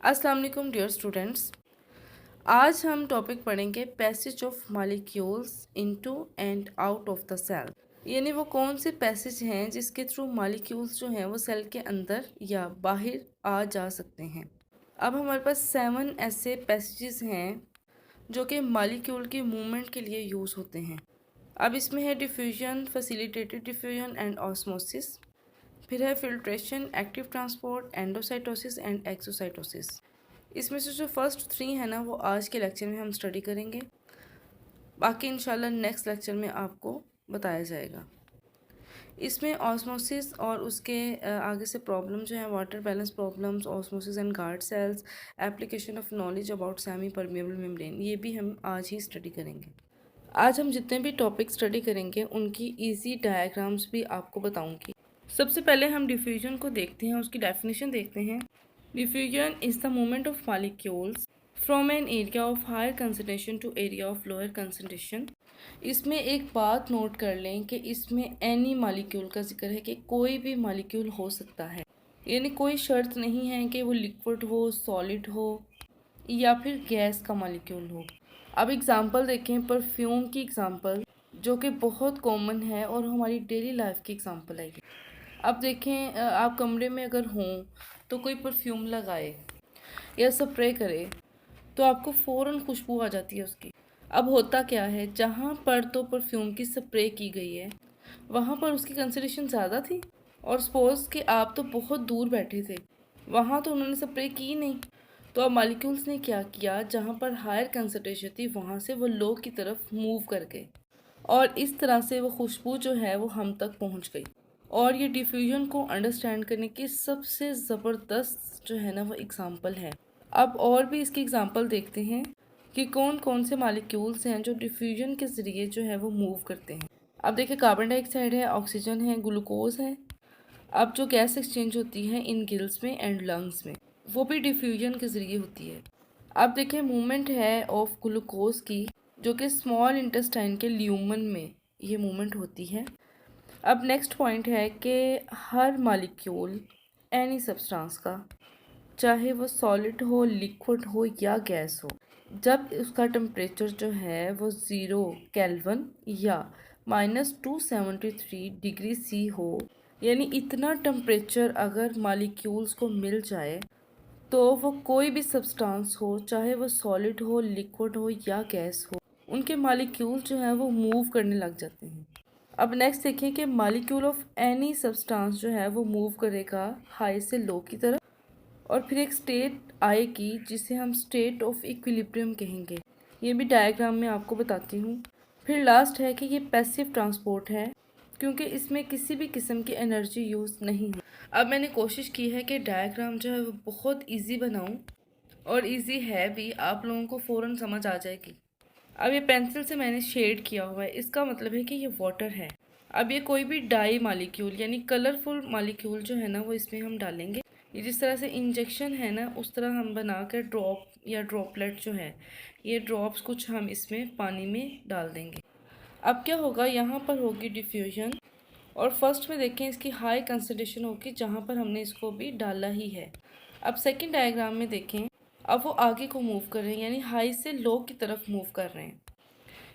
अस्सलाम वालेकुम dear students. आज हम टॉपिक पढ़ेंगे passage of molecules into and out of the cell. यानी वो कौन से पैसेज हैं जिसके थ्रू मॉलिक्यूल्स जो हैं वो सेल के अंदर या बाहर आ जा सकते हैं। अब हमारे पास 7 ऐसे पैसेजेस हैं जो कि मॉलिक्यूल की मूवमेंट के लिए यूज़ होते हैं। अब इसमें है diffusion, facilitated diffusion and osmosis, फिर है filtration, active transport, endocytosis and exocytosis. इसमें से जो फर्स्ट 3 है ना वो आज के लेक्चर में हम स्टडी करेंगे, बाकी इंशाल्लाह नेक्स्ट लेक्चर में आपको बताया जाएगा। इसमें ऑस्मोसिस और उसके आगे से प्रॉब्लम जो है water balance problems, osmosis and guard cells, application of knowledge about semi permeable membrane, ये भी हम आज ही स्टडी करेंगे। आज हम जितने भी टॉपिक स्टडी करेंगे उनकी ईजी डायग्राम्स भी आपको बताऊंगी। सबसे पहले हम डिफ्यूजन को देखते हैं, उसकी डेफिनेशन देखते हैं। Diffusion is the movement of molecules from an area of higher concentration to area of lower concentration. इसमें एक बात नोट कर लें कि इसमें एनी मॉलिक्यूल का जिक्र है कि कोई भी मॉलिक्यूल हो सकता है, यानी कोई शर्त नहीं है कि वो लिक्विड हो, सॉलिड हो या फिर गैस का मॉलिक्यूल हो। अब एग्जांपल देखें, परफ्यूम की एग्जांपल जो कि बहुत कॉमन है और हमारी डेली लाइफ की एग्जांपल है। अब देखें, आप कमरे में अगर हों तो कोई परफ्यूम लगाए या स्प्रे करे तो आपको फ़ौरन खुशबू आ जाती है उसकी। अब होता क्या है, जहाँ पर तो परफ्यूम की स्प्रे की गई है वहाँ पर उसकी कंसंट्रेशन ज़्यादा थी, और सपोज़ कि आप तो बहुत दूर बैठे थे, वहाँ तो उन्होंने स्प्रे की नहीं। तो अब मॉलिक्यूल्स ने क्या किया, जहाँ पर हायर कंसंट्रेशन थी वहाँ से वो लो की तरफ मूव कर गए और इस तरह से वो खुशबू जो है वो हम तक पहुँच गई। और ये डिफ्यूजन को अंडरस्टैंड करने की सबसे ज़बरदस्त जो है ना वो एग्ज़ाम्पल है। अब और भी इसकी एग्ज़ाम्पल देखते हैं कि कौन कौन से मॉलिक्यूल्स हैं जो डिफ्यूजन के ज़रिए जो है वो मूव करते हैं। अब देखिए, कार्बन डाइऑक्साइड है, ऑक्सीजन है, ग्लूकोज है। अब जो गैस एक्सचेंज होती है इन गिल्स में एंड लंग्स में, वो भी डिफ्यूजन के ज़रिए होती है। अब देखिए, मूवमेंट है ऑफ ग्लूकोज की जो कि स्मॉल इंटेस्टाइन के ल्यूमन में ये मूवमेंट होती है। अब नेक्स्ट पॉइंट है कि हर मॉलिक्यूल एनी सब्सटेंस का, चाहे वो सॉलिड हो, लिक्विड हो या गैस हो, जब उसका टेम्परेचर जो है वो 0 केल्विन या -273 डिग्री सी हो, यानी इतना टेम्परेचर अगर मॉलिक्यूल्स को मिल जाए तो वो कोई भी सब्सटेंस हो, चाहे वो सॉलिड हो, लिक्विड हो या गैस हो, उनके मॉलिक्यूल जो हैं वो मूव करने लग जाते हैं। अब नेक्स्ट देखें कि मॉलिक्यूल ऑफ एनी सब्सटेंस जो है वो मूव करेगा हाई से लो की तरफ, और फिर एक स्टेट आएगी जिसे हम स्टेट ऑफ इक्विलिब्रियम कहेंगे। ये भी डायग्राम में आपको बताती हूँ। फिर लास्ट है कि ये पैसिव ट्रांसपोर्ट है क्योंकि इसमें किसी भी किस्म की एनर्जी यूज़ नहीं है। अब मैंने कोशिश की है कि डायग्राम जो है वो बहुत ईजी बनाऊँ, और ईजी है भी, आप लोगों को फ़ौरन समझ आ जाएगी। अब ये पेंसिल से मैंने शेड किया हुआ है, इसका मतलब है कि ये वाटर है। अब ये कोई भी डाई मॉलिक्यूल यानी कलरफुल मॉलिक्यूल जो है ना वो इसमें हम डालेंगे। ये जिस तरह से इंजेक्शन है ना उस तरह हम बना कर ड्रॉप या ड्रॉपलेट जो है, ये ड्रॉप्स कुछ हम इसमें पानी में डाल देंगे। अब क्या होगा, यहाँ पर होगी डिफ्यूजन, और फर्स्ट में देखें इसकी हाई कंसंट्रेशन होगी जहाँ पर हमने इसको भी डाला ही है। अब सेकंड डायग्राम में देखें, अब वो आगे को मूव कर रहे हैं, यानी हाई से लो की तरफ मूव कर रहे हैं।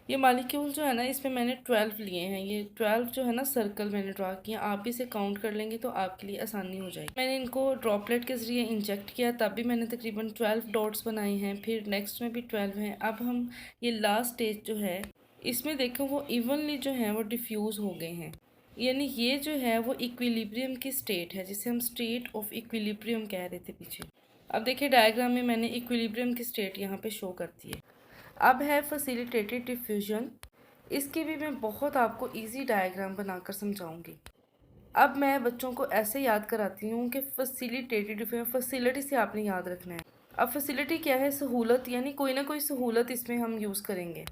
ये मॉलिक्यूल जो है ना इसमें मैंने 12 लिए हैं। ये 12 जो है ना सर्कल मैंने ड्रा किया, आप भी इसे काउंट कर लेंगे तो आपके लिए आसानी हो जाएगी। मैंने इनको ड्रॉपलेट के ज़रिए इंजेक्ट किया, तब भी मैंने तकरीबन 12 डॉट्स बनाए हैं, फिर नेक्स्ट में भी 12 हैं। अब हम ये लास्ट स्टेज जो है इसमें देखें वो इवनली जो है वो डिफ्यूज़ हो गए हैं, यानी ये जो है वो इक्विलिब्रियम की स्टेट है जिसे हम स्टेट ऑफ इक्विलिब्रियम कह रहे थे पीछे। अब देखिए डायग्राम में मैंने इक्विलिब्रियम की स्टेट यहाँ पे शो करती है। अब है फैसिलिटेटेड डिफ्यूजन, इसकी भी मैं बहुत आपको इजी डायग्राम बनाकर समझाऊंगी। अब मैं बच्चों को ऐसे याद कराती हूँ कि फैसिलिटेटेड डिफ्यूजन, फैसिलिटी से आपने याद रखना है। अब फैसिलिटी क्या है, सहूलत, यानी कोई ना कोई सहूलत इसमें हम यूज़ करेंगे।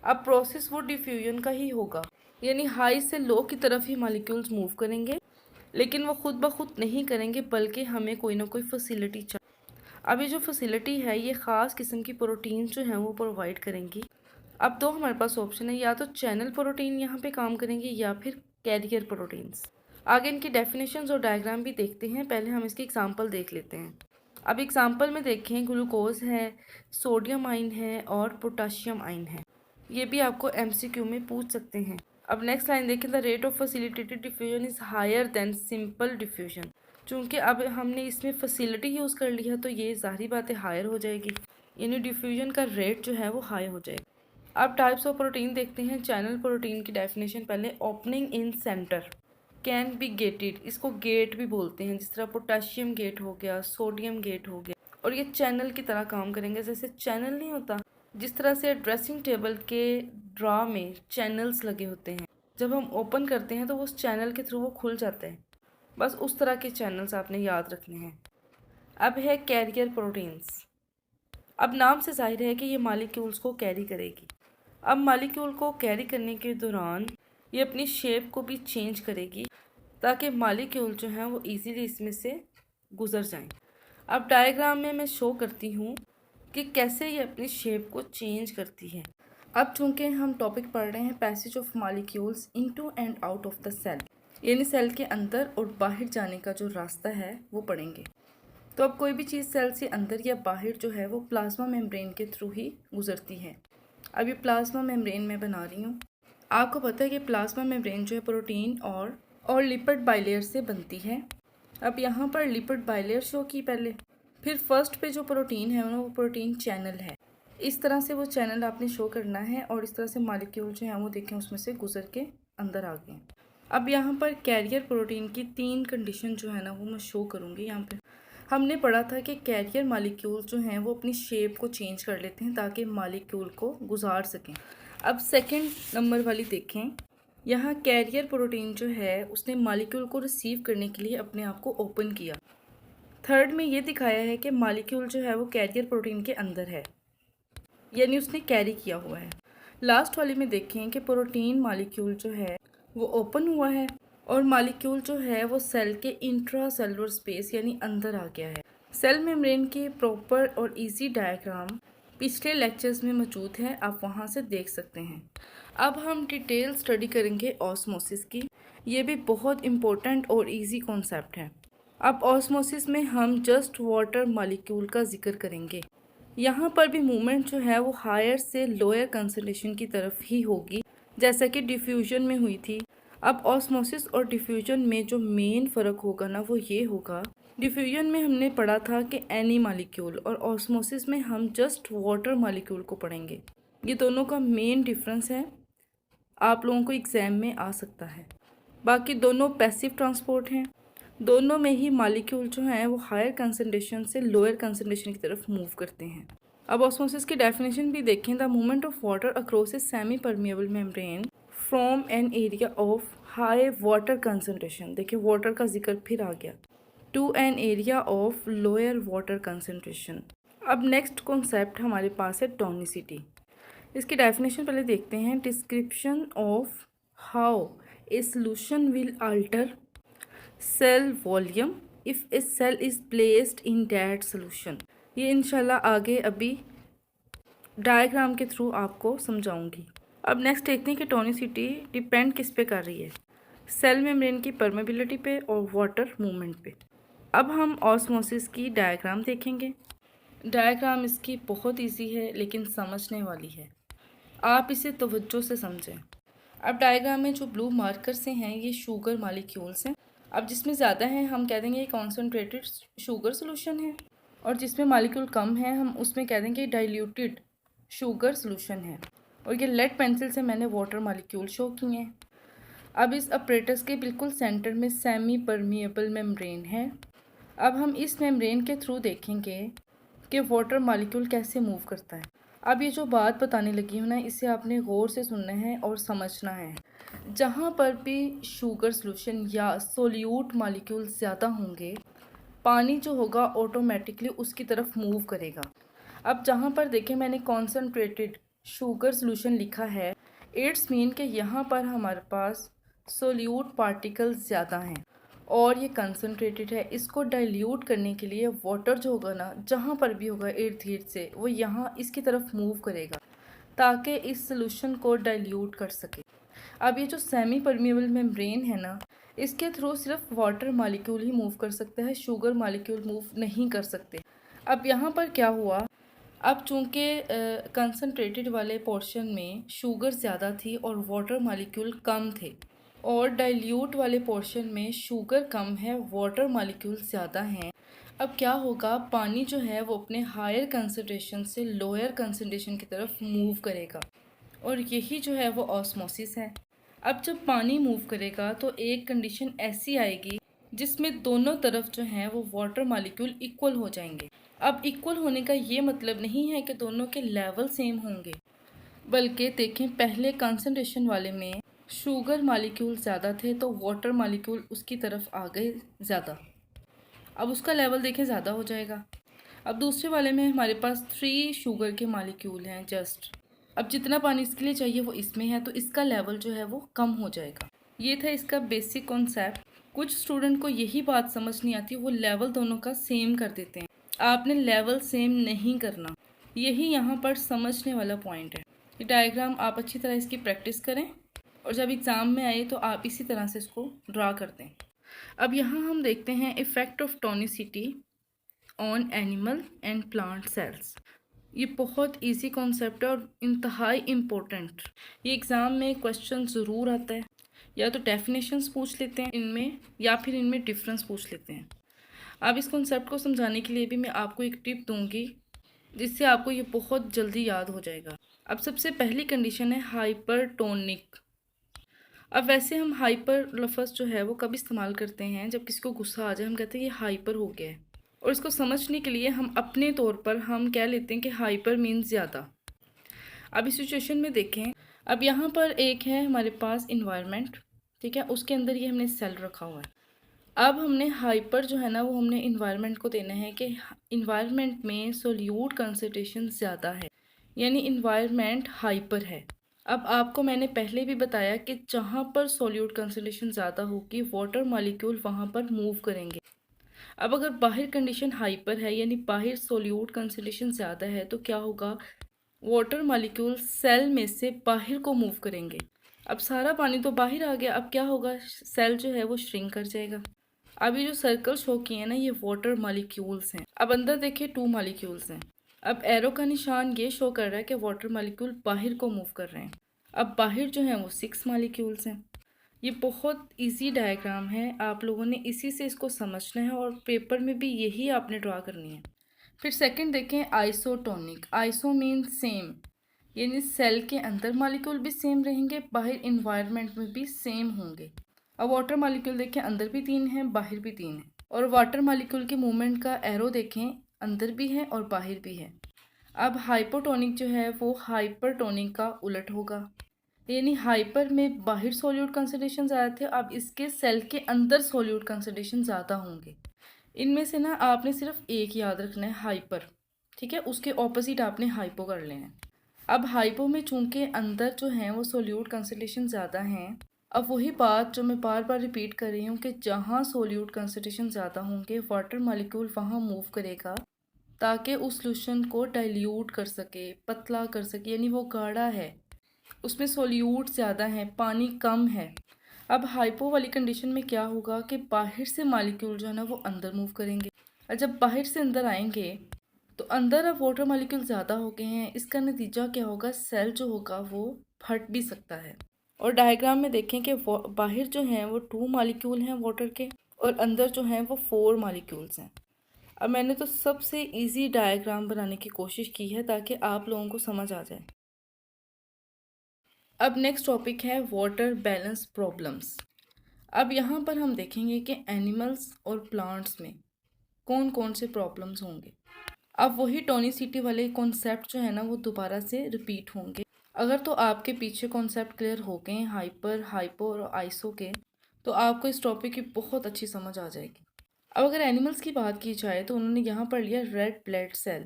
अब प्रोसेस वो डिफ्यूजन का ही होगा, यानी हाई से लो की तरफ ही मॉलिक्यूल्स मूव करेंगे, लेकिन वो खुद ब खुद नहीं करेंगे बल्कि हमें कोई ना कोई फैसिलिटी चाहिए। अब ये जो फैसिलिटी है ये ख़ास किस्म की प्रोटीन जो हैं वो प्रोवाइड करेंगी। अब दो हमारे पास ऑप्शन है, या तो चैनल प्रोटीन यहाँ पे काम करेंगे या फिर कैरियर प्रोटीन्स। आगे इनकी डेफिनेशंस और डायग्राम भी देखते हैं, पहले हम इसकी एग्जांपल देख लेते हैं। अब एग्जाम्पल में देखें, ग्लूकोज है, सोडियम आयन है और पोटाशियम आयन है। ये भी आपको MCQ में पूछ सकते हैं। अब नेक्स्ट लाइन देखें, the rate of facilitated diffusion is higher than simple diffusion. चूँकि अब हमने इसमें फैसिलिटी यूज़ कर लिया तो ये ज़ाहिर बात है हायर हो जाएगी, यानी डिफ्यूजन का रेट जो है वो हाई हो जाएगा। अब टाइप्स ऑफ प्रोटीन देखते हैं। चैनल प्रोटीन की डेफिनेशन पहले, opening in centre, can be gated, इसको गेट भी बोलते हैं, जिस तरह पोटाशियम गेट हो गया, सोडियम गेट हो गया, और ये चैनल की तरह काम करेंगे। जैसे चैनल नहीं होता, जिस तरह से ड्रेसिंग टेबल के ड्रा में चैनल्स लगे होते हैं, जब हम ओपन करते हैं तो वो उस चैनल के थ्रू वो खुल जाते हैं, बस उस तरह के चैनल्स आपने याद रखने हैं। अब है कैरियर प्रोटीन्स। अब नाम से जाहिर है कि ये मालिक्यूल्स को कैरी करेगी। अब मालिक्यूल को कैरी करने के दौरान ये अपनी शेप को भी चेंज करेगी ताकि मालिक्यूल जो हैं वो इजीली इसमें से गुजर जाएं। अब डायग्राम में मैं शो करती हूँ कि कैसे ये अपनी शेप को चेंज करती है। अब चूँकि हम टॉपिक पढ़ रहे हैं passage of molecules into and out of the cell, यानी सेल के अंदर और बाहर जाने का जो रास्ता है वो पढ़ेंगे। तो अब कोई भी चीज़ सेल से अंदर या बाहर जो है वो प्लाज्मा मेम्ब्रेन के थ्रू ही गुजरती है। अब ये प्लाज्मा मेम्ब्रेन मैं बना रही हूँ। आपको पता है कि प्लाज्मा मेम्ब्रेन जो है प्रोटीन और लिपिड बाइलेयर से बनती है। अब यहाँ पर लिपिड बाइलेयर शो की पहले, फिर फर्स्ट पे जो प्रोटीन है वो प्रोटीन चैनल है। इस तरह से वो चैनल आपने शो करना है और इस तरह से मालिक्यूल जो है वो देखें उसमें से गुजर के अंदर आ गए। अब यहाँ पर कैरियर प्रोटीन की 3 कंडीशन जो है ना वो मैं शो करूँगी। यहाँ पे हमने पढ़ा था कि कैरियर मालिक्यूल जो हैं वो अपनी शेप को चेंज कर लेते हैं ताकि मालिक्यूल को गुजार सकें। अब सेकंड नंबर वाली देखें, यहाँ कैरियर प्रोटीन जो है उसने मालिक्यूल को रिसीव करने के लिए अपने आप को ओपन किया। थर्ड में ये दिखाया है कि मालिक्यूल जो है वो कैरियर प्रोटीन के अंदर है, यानी उसने कैरी किया हुआ है। लास्ट वाली में देखें कि प्रोटीन मालिक्यूल जो है वो ओपन हुआ है और मालिक्यूल जो है वो सेल के इंट्रा सेलुलर स्पेस यानी अंदर आ गया है। सेल मेम्ब्रेन की प्रॉपर और इजी डायग्राम पिछले लेक्चर्स में मौजूद है, आप वहाँ से देख सकते हैं। अब हम डिटेल स्टडी करेंगे ऑस्मोसिस की। ये भी बहुत इम्पोर्टेंट और इजी कॉन्सेप्ट है। अब ऑस्मोसिस में हम जस्ट वाटर मॉलिक्यूल का जिक्र करेंगे। यहाँ पर भी मूवमेंट जो है वो हायर से लोअर कंसंट्रेशन की तरफ ही होगी, जैसा कि डिफ्यूजन में हुई थी। अब ऑस्मोसिस और डिफ्यूजन में जो मेन फ़र्क होगा ना वो ये होगा, डिफ्यूजन में हमने पढ़ा था कि एनी मॉलिक्यूल, और ऑस्मोसिस में हम जस्ट वाटर मॉलिक्यूल को पढ़ेंगे। ये दोनों का मेन डिफरेंस है, आप लोगों को एग्ज़ाम में आ सकता है। बाकी दोनों पैसिव ट्रांसपोर्ट हैं, दोनों में ही मॉलिक्यूल जो हैं वो हायर कंसंट्रेशन से लोअर कंसंट्रेशन की तरफ मूव करते हैं। अब ऑस्मोसिस की डेफिनेशन भी देखें, the movement of water across a semi permeable membrane from an area of high water concentration, देखिए वाटर का जिक्र फिर आ गया, to an area of lower water concentration. अब नेक्स्ट कॉन्सेप्ट हमारे पास है टोनिसिटी। इसकी डेफिनेशन पहले देखते हैं, description of how a solution will alter cell volume if a cell is placed in that solution. ये इंशाल्लाह आगे अभी डायग्राम के थ्रू आपको समझाऊंगी। अब नेक्स्ट देखते हैं कि टोनिसिटी डिपेंड किस पे कर रही है, सेल मेम्ब्रेन की परमेबिलिटी पे और वाटर मूवमेंट पे। अब हम ऑस्मोसिस की डायग्राम देखेंगे। डायग्राम इसकी बहुत इजी है लेकिन समझने वाली है, आप इसे तवज्जो से समझें। अब डायग्राम में जो ब्लू मार्कर से हैं ये शुगर मॉलिक्यूल्स हैं। अब जिसमें ज़्यादा है हम कह देंगे ये कॉन्सनट्रेटेड शुगर सोल्यूशन है, और जिसमें मॉलिक्यूल कम है हम उसमें कह देंगे डाइल्यूटेड शुगर सोल्यूशन है। और ये लेड पेंसिल से मैंने वाटर मॉलिक्यूल शो किए हैं। अब इस अपरेटस के बिल्कुल सेंटर में सेमी परमिएबल मेम्ब्रेन है। अब हम इस मेम्ब्रेन के थ्रू देखेंगे कि वाटर मॉलिक्यूल कैसे मूव करता है। अब ये जो बात बताने लगी हूँ ना, इसे आपने गौर से सुनना है और समझना है। जहाँ पर भी शुगर सोल्यूशन या सोल्यूट मॉलिक्यूल ज़्यादा होंगे, पानी जो होगा ऑटोमेटिकली उसकी तरफ मूव करेगा। अब जहाँ पर देखें मैंने कॉन्सनट्रेटेड शुगर सोल्यूशन लिखा है, इट्स मीन कि यहाँ पर हमारे पास सोल्यूट पार्टिकल्स ज़्यादा हैं और ये कंसनट्रेटेड है। इसको डाइल्यूट करने के लिए वाटर जो होगा ना, जहाँ पर भी होगा इर्द गिर्द से, वो यहाँ इसकी तरफ मूव करेगा ताकि इस सोल्यूशन को डाइल्यूट कर सके। अब ये जो सेमी परमिएबल मेम्ब्रेन है ना, इसके थ्रू सिर्फ वाटर मॉलिक्यूल ही मूव कर सकता है, शुगर मॉलिक्यूल मूव नहीं कर सकते। अब यहाँ पर क्या हुआ, अब चूँकि कंसनट्रेटेड वाले पोर्शन में शुगर ज़्यादा थी और वाटर मॉलिक्यूल कम थे, और डाइल्यूट वाले पोर्शन में शुगर कम है, वाटर मॉलिक्यूल ज़्यादा हैं। अब क्या होगा, पानी जो है वो अपने हायर कंसनट्रेशन से लोअर कंसनट्रेशन की तरफ मूव करेगा, और यही जो है वो ऑस्मोसिस है। अब जब पानी मूव करेगा तो एक कंडीशन ऐसी आएगी जिसमें दोनों तरफ जो है वो वाटर मॉलिक्यूल इक्वल हो जाएंगे। अब इक्वल होने का ये मतलब नहीं है कि दोनों के लेवल सेम होंगे, बल्कि देखें पहले कंसंट्रेशन वाले में शुगर मॉलिक्यूल ज़्यादा थे तो वाटर मॉलिक्यूल उसकी तरफ आ गए ज़्यादा, अब उसका लेवल देखें ज़्यादा हो जाएगा। अब दूसरे वाले में हमारे पास 3 शुगर के मॉलिक्यूल हैं जस्ट, अब जितना पानी इसके लिए चाहिए वो इसमें है, तो इसका लेवल जो है वो कम हो जाएगा। ये था इसका बेसिक कॉन्सेप्ट। कुछ स्टूडेंट को यही बात समझ नहीं आती, वो लेवल दोनों का सेम कर देते हैं। आपने लेवल सेम नहीं करना, यही यहाँ पर समझने वाला पॉइंट है। ये डायग्राम आप अच्छी तरह इसकी प्रैक्टिस करें और जब एग्ज़ाम में आए तो आप इसी तरह से इसको ड्रा कर दें। अब यहाँ हम देखते हैं effect of tonicity on animal and plant cells. ये बहुत इजी कॉन्सेप्ट है और इंतहाई इम्पोर्टेंट। ये एग्ज़ाम में क्वेश्चन ज़रूर आता है, या तो डेफिनेशंस पूछ लेते हैं इनमें या फिर इनमें डिफरेंस पूछ लेते हैं। अब इस कॉन्सेप्ट को समझाने के लिए भी मैं आपको एक टिप दूंगी जिससे आपको ये बहुत जल्दी याद हो जाएगा। अब सबसे पहली कंडीशन है हाइपरटोनिक। अब वैसे हम हाइपर लफ्ज़ जो है वो कब इस्तेमाल करते हैं, जब किसी को गुस्सा आ जाए हम कहते हैं ये हाइपर हो गया है, और इसको समझने के लिए हम अपने तौर पर हम कह लेते हैं कि हाइपर मीन्स ज़्यादा। अब इस सिचुएशन में देखें, अब यहाँ पर एक है हमारे पास इन्वायरमेंट, ठीक है, उसके अंदर ये हमने सेल रखा हुआ है। अब हमने हाइपर जो है ना वो हमने इन्वायरमेंट को देना है कि इन्वायरमेंट में सोल्यूट कंसंट्रेशन ज़्यादा है, यानी इन्वायरमेंट हाइपर है। अब आपको मैंने पहले भी बताया कि जहाँ पर सोल्यूट कंसंट्रेशन ज़्यादा होगी वाटर मॉलिक्यूल वहाँ पर मूव करेंगे। अब अगर बाहर कंडीशन हाइपर है यानी बाहर सोल्यूट कंसंट्रेशन ज़्यादा है तो क्या होगा, वाटर मॉलिक्यूल सेल में से बाहर को मूव करेंगे। अब सारा पानी तो बाहर आ गया, अब क्या होगा, सेल जो है वो श्रिंक कर जाएगा। अब ये जो सर्कल शो किए हैं ना ये वाटर मॉलिक्यूल्स हैं। अब अंदर देखिए 2 मॉलिक्यूल्स हैं। अब एरो का निशान ये शो कर रहा है कि वाटर मॉलिक्यूल बाहर को मूव कर रहे हैं। अब बाहर जो है वो 6 मॉलिक्यूल्स हैं। ये बहुत इजी डायग्राम है, आप लोगों ने इसी से इसको समझना है और पेपर में भी यही आपने ड्रा करनी है। फिर सेकंड देखें आइसोटोनिक। आइसो मीन सेम, यानी सेल के अंदर मॉलिक्यूल भी सेम रहेंगे, बाहर इन्वायरमेंट में भी सेम होंगे। अब वाटर मॉलिक्यूल देखें, अंदर भी 3 हैं बाहर भी 3 हैं, और वाटर मॉलिक्यूल के मूवमेंट का एरो देखें, अंदर भी है और बाहर भी है। अब हाइपोटोनिक जो है वो हाइपरटोनिक का उलट होगा, यानी हाइपर में बाहर सोल्यूट कंसंट्रेशन ज़्यादा थे, अब इसके सेल के अंदर सोल्यूट कंसंट्रेशन ज़्यादा होंगे। इनमें से ना आपने सिर्फ एक याद रखना है, हाइपर, ठीक है, उसके ऑपोजिट आपने हाइपो कर लेना है। अब हाइपो में चूंकि अंदर जो हैं वो सोल्यूट कंसंट्रेशन ज़्यादा हैं, अब वही बात जो मैं बार बार रिपीट कर रही हूँ कि जहाँ सोल्यूट कंसंट्रेशन ज़्यादा होंगे वाटर मॉलिक्यूल वहाँ मूव करेगा ताकि उस सोल्यूशन को डाइल्यूट कर सके, पतला कर सके, यानी वो गाढ़ा है, उसमें सोल्यूट ज़्यादा है, पानी कम है। अब हाइपो वाली कंडीशन में क्या होगा कि बाहर से मॉलिक्यूल जो है ना वो अंदर मूव करेंगे, और जब बाहर से अंदर आएंगे तो अंदर अब वाटर मॉलिक्यूल ज़्यादा हो गए हैं, इसका नतीजा क्या होगा, सेल जो होगा वो फट भी सकता है। और डायग्राम में देखें कि बाहर जो हैं वो 2 मॉलिक्यूल हैं वाटर के, और अंदर जो हैं वो 4 मॉलिक्यूल्स हैं। अब मैंने तो सबसे इजी डायग्राम बनाने की कोशिश की है ताकि आप लोगों को समझ आ जाए। अब नेक्स्ट टॉपिक है वाटर बैलेंस प्रॉब्लम्स। अब यहाँ पर हम देखेंगे कि एनिमल्स और प्लांट्स में कौन कौन से प्रॉब्लम्स होंगे। अब वही टोनिसिटी वाले कॉन्सेप्ट जो है ना वो दोबारा से रिपीट होंगे। अगर तो आपके पीछे कॉन्सेप्ट क्लियर हो गए हैं हाइपर, हाइपो और आइसो के, तो आपको इस टॉपिक की बहुत अच्छी समझ आ जाएगी। अब अगर एनिमल्स की बात की जाए तो उन्होंने यहाँ पर लिया रेड ब्लड सेल।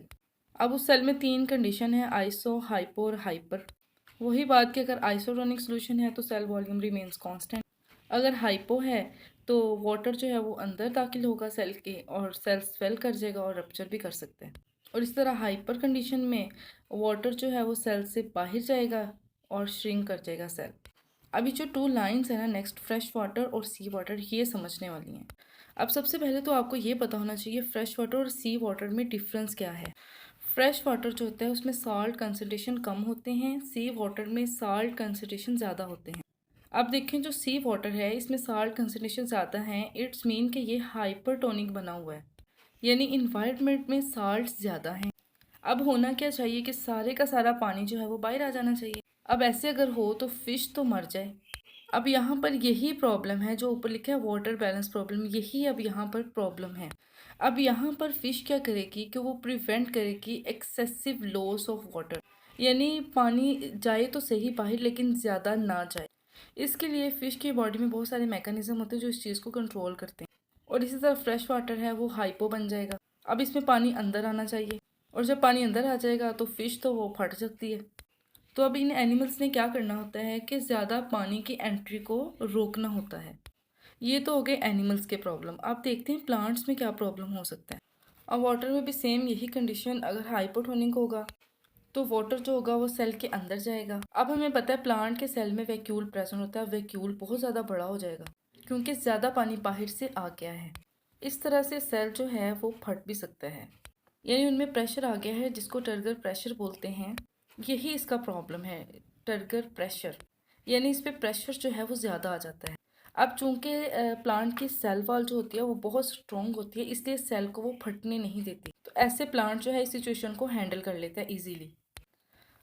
अब उस सेल में 3 कंडीशन है, आइसो, हाइपो और हाइपर। वही बात कि अगर आइसोटोनिक सोल्यूशन है तो सेल वॉल्यूम रिमेन्स कांस्टेंट, अगर हाइपो है तो वाटर जो है वो अंदर दाखिल होगा सेल के और सेल स्वेल कर जाएगा और रप्चर भी कर सकते हैं। और इस तरह हाइपर कंडीशन में वाटर जो है वो सेल से बाहर जाएगा और श्रिंक कर जाएगा सेल। अभी जो 2 लाइंस है ना नेक्स्ट, फ्रेश वाटर और सी वाटर, ये समझने वाली हैं। अब सबसे पहले तो आपको ये पता होना चाहिए फ्रेश वाटर और सी वाटर में डिफरेंस क्या है। फ्रेश वाटर जो होता है उसमें साल्ट कंसनट्रेशन कम होते हैं, सी वाटर में साल्ट कंसनट्रेशन ज़्यादा होते हैं। अब देखें जो सी वाटर है इसमें साल्ट कंसनट्रेशन ज़्यादा है, इट्स मीन कि ये हाइपरटोनिक बना हुआ है, यानी इन्वायरमेंट में साल्ट ज़्यादा हैं। अब होना क्या चाहिए कि सारे का सारा पानी जो है वो बाहर आ जाना चाहिए। अब ऐसे अगर हो तो फिश तो मर जाए। अब यहाँ पर यही प्रॉब्लम है जो ऊपर लिखा है वाटर बैलेंस प्रॉब्लम, यही अब यहाँ पर प्रॉब्लम है। अब यहाँ पर फिश क्या करेगी कि वो प्रिवेंट करेगी एक्सेसिव लॉस ऑफ वाटर, यानी पानी जाए तो सही बाहर लेकिन ज़्यादा ना जाए। इसके लिए फ़िश की बॉडी में बहुत सारे मैकेनिज्म होते हैं जो इस चीज़ को कंट्रोल करते हैं। और इसी तरह फ्रेश वाटर है वो हाइपो बन जाएगा। अब इसमें पानी अंदर आना चाहिए, और जब पानी अंदर आ जाएगा तो फ़िश तो वो फट सकती है। तो अब इन एनिमल्स ने क्या करना होता है कि ज़्यादा पानी की एंट्री को रोकना होता है। ये तो हो गए एनिमल्स के प्रॉब्लम। आप देखते हैं प्लांट्स में क्या प्रॉब्लम हो सकता है। अब वाटर में भी सेम यही कंडीशन, अगर हाइपोटोनिक होगा तो वाटर जो होगा वो सेल के अंदर जाएगा। अब हमें पता है प्लांट के सेल में वैक्यूल प्रेजेंट होता है, वैक्यूल बहुत ज़्यादा बड़ा हो जाएगा क्योंकि ज़्यादा पानी बाहर से आ गया है। इस तरह से सेल जो है वो फट भी सकता है, यानी उनमें प्रेशर आ गया है जिसको टर्गर प्रेशर बोलते हैं। यही इसका प्रॉब्लम है, टर्गर प्रेशर, यानी इस पर प्रेशर जो है वो ज़्यादा आ जाता है। अब चूंकि प्लांट की सेल वॉल जो होती है वो बहुत स्ट्रॉन्ग होती है, इसलिए सेल को वो फटने नहीं देती। तो ऐसे प्लांट जो है इस सिचुएशन को हैंडल कर लेता है ईजीली।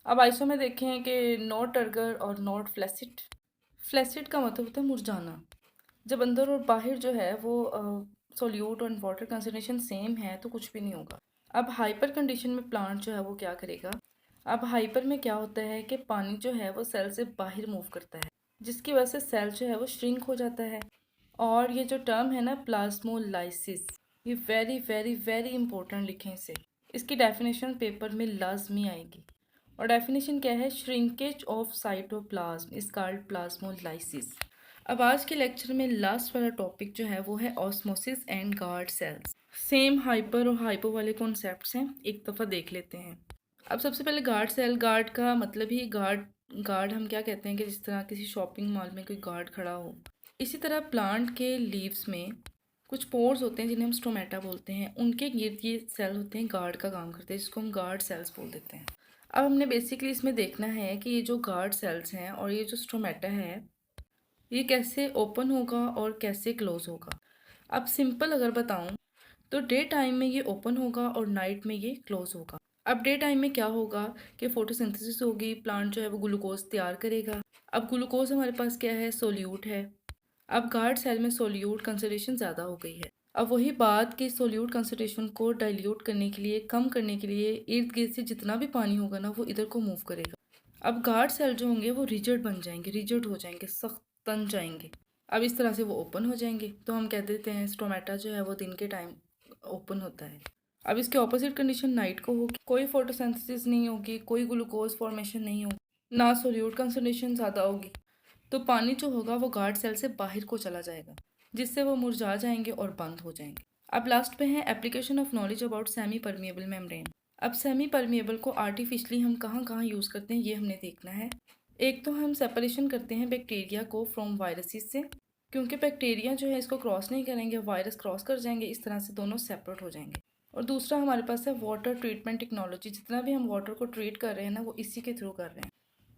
अब आइसो में देखें कि नॉट टर्गर और नॉट फ्लैसिड। फ्लैसिड का मतलब होता है मुरझाना। जब अंदर और बाहर जो है वो सोल्यूट और वाटर कंसनट्रेशन सेम है तो कुछ भी नहीं होगा। अब हाइपर कंडीशन में प्लांट जो है वो क्या करेगा। अब हाइपर में क्या होता है कि पानी जो है वो सेल से बाहर मूव करता है, जिसकी वजह से सेल जो है वो श्रिंक हो जाता है। और ये जो टर्म है ना प्लाज्मोलाइसिस, ये वेरी वेरी वेरी इंपॉर्टेंट लिखें इसे। इसकी डेफिनेशन पेपर में लाजमी आएगी। और डेफिनेशन क्या है, shrinkage of cytoplasm is called plasmolysis. अब आज के लेक्चर में लास्ट वाला टॉपिक जो है वो है osmosis and guard cells. Same hyper और हाइपो वाले कॉन्सेप्ट्स हैं, एक दफ़ा देख लेते हैं। अब सबसे पहले गार्ड सेल। गार्ड का मतलब ही गार्ड हम क्या कहते हैं कि जिस तरह किसी शॉपिंग मॉल में कोई गार्ड खड़ा हो। इसी तरह प्लांट के लीव्स में कुछ पोर्स होते हैं जिन्हें हम स्टोमेटा बोलते हैं, उनके गिर्द ये सेल होते हैं गार्ड का काम करते हैं, जिसको हम गार्ड सेल्स बोल देते हैं। अब हमने बेसिकली इसमें देखना है कि ये जो गार्ड सेल्स हैं और ये जो स्टोमेटा है ये कैसे ओपन होगा और कैसे क्लोज होगा। अब सिंपल अगर बताऊं तो डे टाइम में ये ओपन होगा और नाइट में ये क्लोज होगा। अब डे टाइम में क्या होगा कि फोटोसिंथेसिस होगी, प्लांट जो है वो ग्लूकोज तैयार करेगा। अब ग्लूकोज हमारे पास क्या है, सोल्यूट है। अब गार्ड सेल में सोल्यूट कंसंट्रेशन ज़्यादा हो गई है। अब वही बात कि सोल्यूट कंसंट्रेशन को डाइल्यूट करने के लिए, कम करने के लिए इर्द गिर्द से जितना भी पानी होगा ना वो इधर को मूव करेगा। अब गार्ड सेल जो होंगे वो रिजिड बन जाएंगे, रिजिड हो जाएंगे, सख्त तन जाएंगे। अब इस तरह से वो ओपन हो जाएंगे, तो हम कह देते हैं स्टोमेटा जो है वो दिन के टाइम ओपन होता है। अब इसके ऑपोजिट कंडीशन नाइट को होगी, कोई फोटोसिंथेसिस नहीं होगी, कोई ग्लूकोज फॉर्मेशन नहीं होगी, ना सोल्यूट कंसंट्रेशन ज़्यादा होगी, तो पानी जो होगा वो गार्ड सेल से बाहर को चला जाएगा, जिससे वो मुरझा जाएंगे और बंद हो जाएंगे। अब लास्ट पे है application of knowledge about semi permeable membrane. अब सेमी परमिएबल को आर्टिफिशियली हम कहाँ कहाँ यूज़ करते हैं ये हमने देखना है। एक तो हम सेपरेशन करते हैं बैक्टीरिया को फ्रॉम वायरसेस से, क्योंकि बैक्टीरिया जो है इसको क्रॉस नहीं करेंगे, वायरस क्रॉस कर जाएंगे, इस तरह से दोनों सेपरेट हो जाएंगे। और दूसरा हमारे पास है वाटर ट्रीटमेंट टेक्नोलॉजी, जितना भी हम वाटर को ट्रीट कर रहे हैं ना वो इसी के थ्रू कर रहे हैं।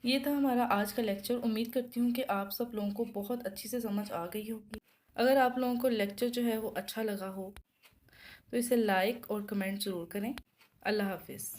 ये था हमारा आज का लेक्चर। उम्मीद करती हूँ कि आप सब लोगों को बहुत अच्छी से समझ आ गई होगी। अगर आप लोगों को लेक्चर जो है वो अच्छा लगा हो तो इसे लाइक और कमेंट ज़रूर करें। अल्लाह हाफिज़।